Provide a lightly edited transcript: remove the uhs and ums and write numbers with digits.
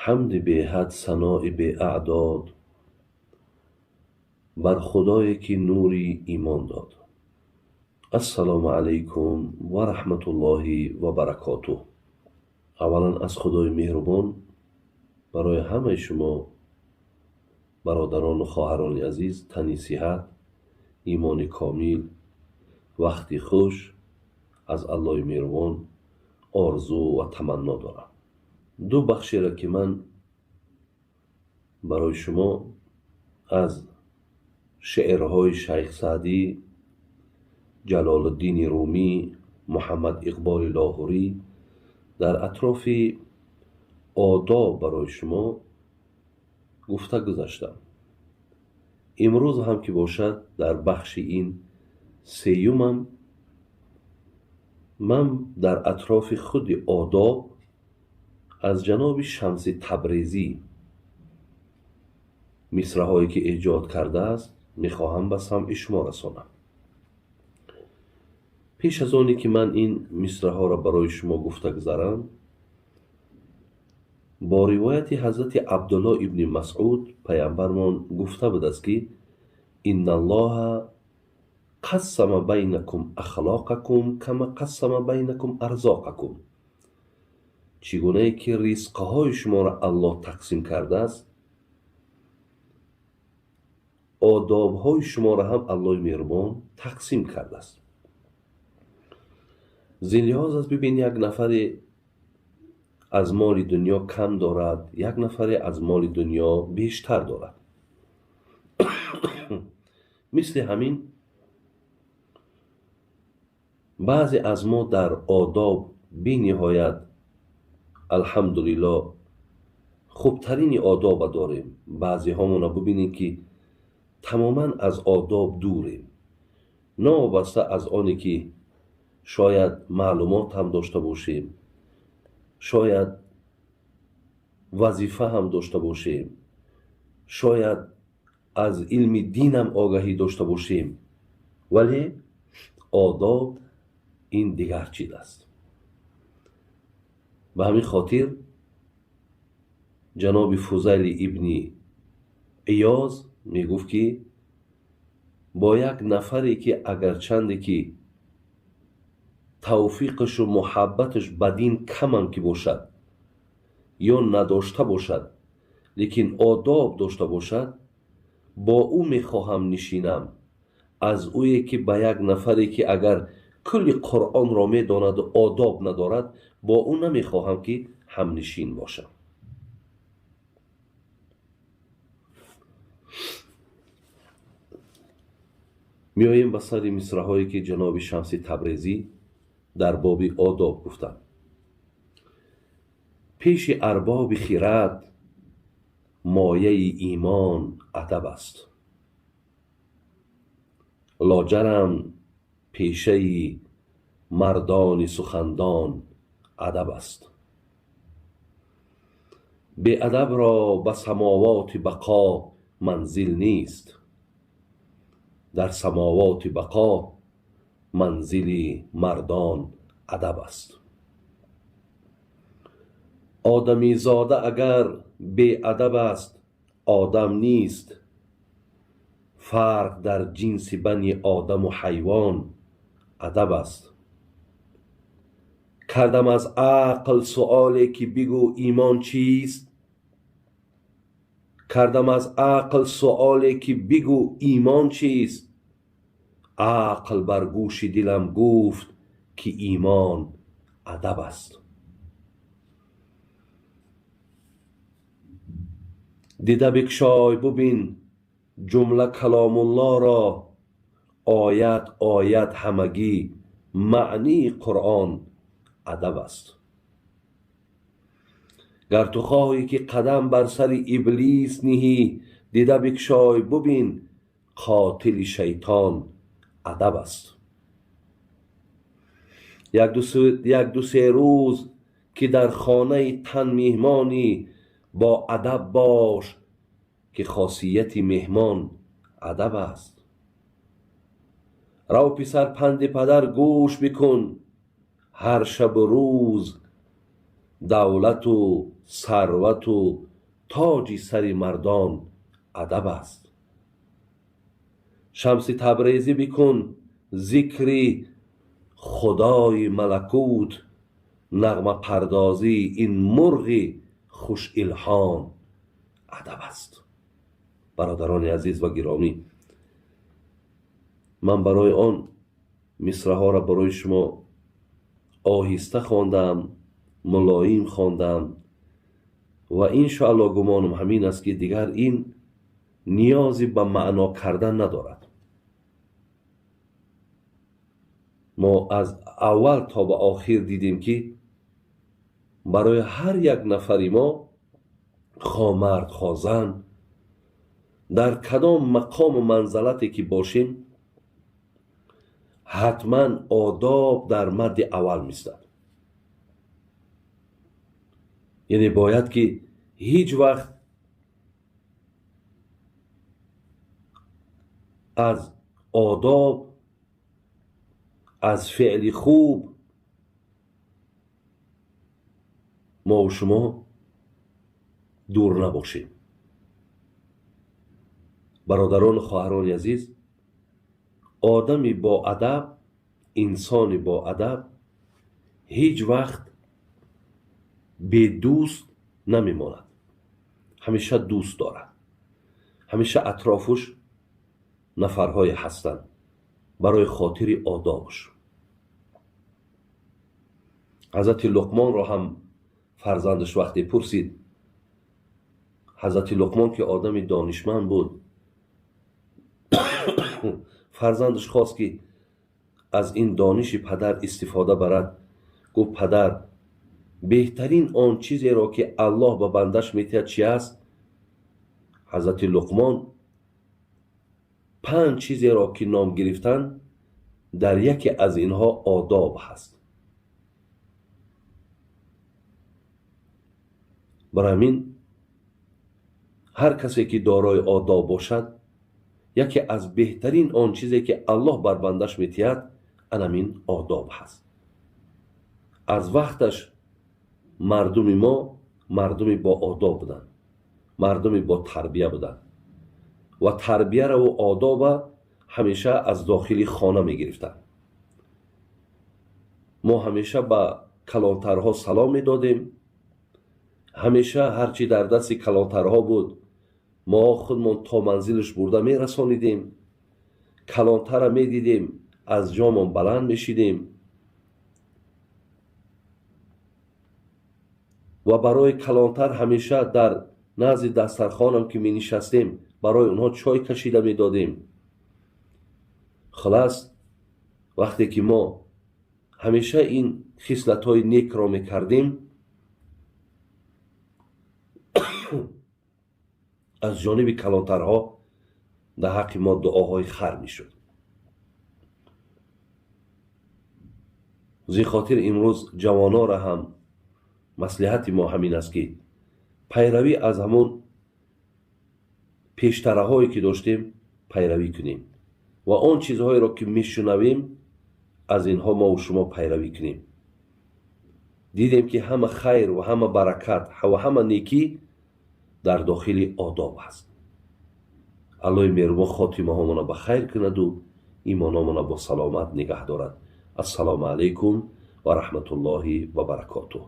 حمد به حد ثناء به اعداد بر خدایی که نوری ایمان داد. السلام علیکم و رحمت الله و برکاته. اولا از خدای مهربان برای همه شما برادران و خواهران عزیز تنی صحت، ایمان کامل، وقتی خوش از الله مهربان آرزو و تمنا دارم. دو بخشی را که من برای شما از شعرهای شیخ سعدی، جلال الدین رومی، محمد اقبال لاهوری در اطراف آداب برای شما گفته گذاشتم. امروز هم که باشد در بخش این سیومم من در اطراف خود آداب از جناب شمس تبریزی مصرع‌هایی که ایجاد کرده است میخواهم به سمع شما رسانم. پیش از آنی که من این مصرع‌ها را برای شما گفته گذارم، با روایت حضرت عبدالله ابن مسعود پیامبرمان گفته بود است که ان الله قسم بینکم اخلاقکم کما قسم بینکم ارزاقکم. چگونه ای که رزقهای شما را الله تقسیم کرده است، آدابهای شما را هم الله مهربان تقسیم کرده است. زین لحاظ است ببین، یک نفر از مال دنیا کم دارد، یک نفر از مال دنیا بیشتر دارد. مثل همین بعضی از ما در آداب بی نهایت الحمدلله خوبترین آداب داریم. بعضی همون ببینید که تماما از آداب دوریم، نابسته از آنی که شاید معلومات هم داشته باشیم، شاید وظیفه هم داشته باشیم، شاید از علم دین هم آگاهی داشته باشیم، ولی آداب این دیگر چیز است. به همین خاطر جناب فضیل ابن عیاض می گفت که با یک نفری که اگرچند که توفیقش و محبتش بدین کم هم که باشد یا نداشته باشد، لیکن آداب داشته باشد، با او میخواهم نشینم از اویی که به یک نفری که اگر کل قرآن را میداند و آداب ندارد، با او نمیخواهم که هم نشین باشم. میاییم به سر مصرع‌هایی که جناب شمس تبریزی در باب آداب گفتند. پیش ارباب خرد مایه ایمان ادب است، لاجرم پیشه مردان سخندان ادب است. بی ادب را به سماوات بقا منزل نیست، در سماوات بقا منزل مردان ادب است. آدمی زاده اگر بی ادب است آدم نیست، فرق در جنس بنی آدم و حیوان ادب است. کردم از عقل سؤالی که بگو ایمان چیست، کردم از عقل سؤالی که بگو ایمان چیست، عقل بر گوش دلم گفت که ایمان ادب است. دیده بگشای ببین جمله کلام الله را، آیت آیت همگی معنی قرآن ادب است. گر تو خواهی که قدم بر سر ابلیس نهی، دیده بگشای ببین قاتل شیطان ادب است. یک دو سه روز که در خانه تن مهمانی، با ادب باش که خاصیت مهمان ادب است. رو پسر پند پدر گوش بکن، هر شب و روز دولت و ثروت و تاج سر مردان ادب است. شمس تبریزی بکن ذکری خدای ملکوت، نغمه پردازی این مرغ خوش الحان ادب است. برادران عزیز و گرامی، من برای آن مصرع ها را برای شما آهسته خواندم، ملایم خواندم و انشاءالله گمانم همین است که دیگر این نیازی به معنا کردن ندارد. ما از اول تا به آخر دیدیم که برای هر یک نفری ما، خواه مرد خواه زن، در کدام مقام و منزلتی که باشیم، حتما آداب در مد اول میستد. یعنی باید که هیچ وقت از آداب، از فعل خوب ما و شما دور نباشیم. برادران و خواهران عزیز، آدمی با ادب، انسانی با ادب هیچ وقت بی دوست نمیماند. همیشه دوست دارد. همیشه اطرافش نفرهای هستند برای خاطر آدابش. حضرت لقمان را هم فرزندش وقتی پرسید، حضرت لقمان که آدمی دانشمند بود، فرزندش خواست که از این دانش پدر استفاده برد. گفت پدر، بهترین آن چیزی را که الله به بندش میتید چی است؟ حضرت لقمان 5 چیزی را که نام گرفتن، در یکی از اینها آداب هست. برای همین هر کسی که دارای آداب باشد، یکی از بهترین آن چیزی که الله بر بندش میتید همین آداب هست. از وقتش مردم ما مردمی با آداب بودن، مردمی با تربیه بودن و تربیه را و آداب همیشه از داخل خانه می گرفتن. ما همیشه با کلانترها سلام می دادیم. همیشه هرچی در دست کلانترها بود ما خودمون تا منزلش برده می رسانیدیم. کلانتر را می دیدیم از جامون بلند می شیدیم و برای کلانتر همیشه در نزد دسترخوانم که می نشستیم برای اونها چای کشیده می دادیم. خلاص وقتی که ما همیشه این خصلت های نیک را می کردیم، از جانب کلانترها در حق ما دعاهای خیر می شد. زی خاطر امروز جوانا را هم مصلحت ما همین است که پیروی از همون پیشتره هایی که داشتیم پیروی کنیم و آن چیزهایی را که میشنویم از اینها ما و شما پیروی کنیم. دیدیم که همه خیر و همه برکت و همه نیکی در داخل آداب است. الله مهربان خاتمه هامون به خیر کند و ایمانمون با سلامت نگه دارد. السلام علیکم و رحمت الله و برکاته.